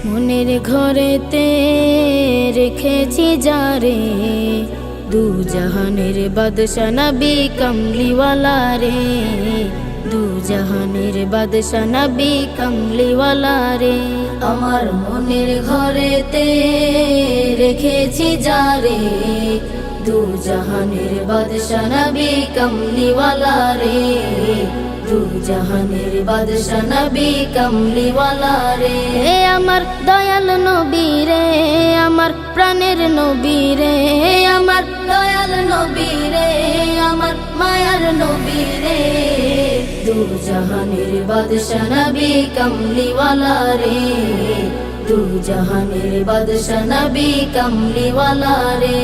মনের ঘরেতে রেখেছি যারে, দু জাহানের বাদশা নবী কমলিওয়ালা রে, দু জাহানের বাদশা নবী কমলিওয়ালা রে। আমার মনের ঘরেতে রেখেছি যারে, দু জাহানের বাদশা নবী কমলিওয়ালা রে, দু জাহানের বাদশা নবী কমলিওয়ালা রে। আমার দয়াল নবী রে, আমার প্রাণের নবী রে, আমার দয়াল নবী রে, আমার মায়ার নবী রে, দু জাহানের বাদশা নবী কমলিওয়ালা রে, দু জাহানের বাদশা নবী কমলিওয়ালা রে,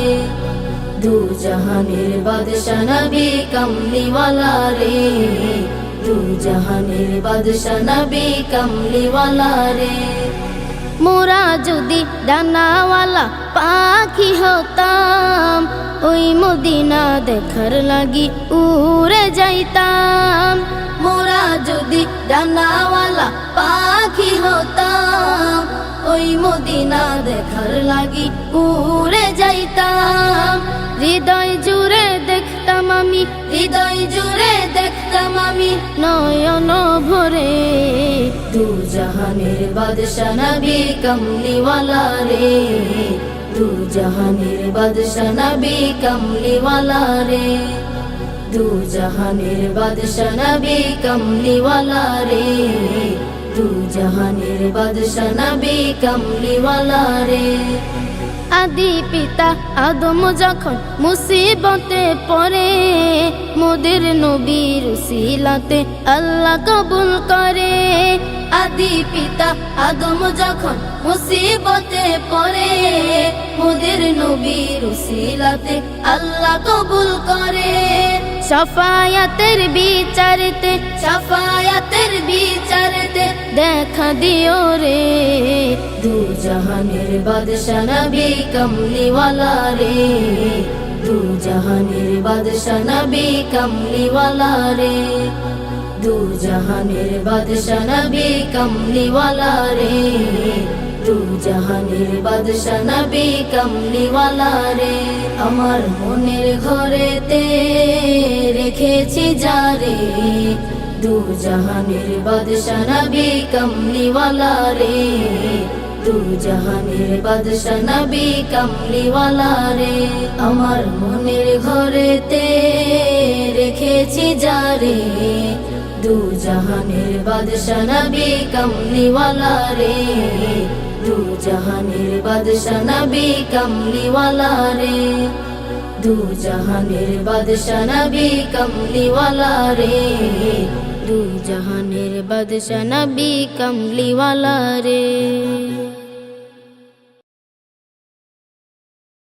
দু জাহানের বাদশা নবী কমলিওয়ালা রে, দু জাহানের বাদশা নবী কমলিওয়ালা রে। মোরা যদি ডানাওয়ালা পাখি হতাম, ওই মদিনা দেখার লাগি উড়ে যাইতাম। মোরা যদি ডানাওয়ালা পাখি হতাম, ওই মদিনা দেখার লাগি উড়ে যাইতাম। হৃদয় জুড়ে দেখতাম আমি, হৃদয় জুড়ে দেখতাম আমি নয়ন ভরে, দু জাহানের বাদশা নবী কমলিওয়ালা রে, দু জাহানের বাদশা নবী কমলিওয়ালা রে, দু জাহানের বাদশা নবী কমলিওয়ালা রে, দু জাহানের বাদশা নবী কমলিওয়ালা রে। আদি পিতা আদম যখন মুসিবতে পড়ে, মোদের নবীর উসিলাতে আল্লাহ কবুল করে। আদি পিতা আদম যখন মুসিবতে পড়ে, মোদের নবীর উসিলাতে আল্লাহ কবুল করে। শাফায়াতের বিচারতে, শাফায়াতের বিচারতে দেখা দিও রে, দু জাহানের বাদশা নবী কমলিওয়ালা রে, দু জাহানের বাদশা নবী কমলিওয়ালা রে, দু জাহানের বাদশা নবী কমলিওয়ালা রে, দু জাহানের বাদশা নবী কমলিওয়ালা রে। আমার মনের ঘরেতে রেখেছি যারে, দু জাহানের বাদশা নবী কমলিওয়ালা রে, দু জাহানের বাদশা নবী কমলিওয়ালা রে। আমার মনের ঘরেতে রেখেছি যারে, দু জাহানের বাদশা নবী কমলিওয়ালা রে, দু জাহানের বাদশা নবী কমলিওয়ালা রে, দু জাহানের বাদশা নবী কমলিওয়ালা রে, দু জাহানের বাদশা নবী কমলিওয়ালা রে।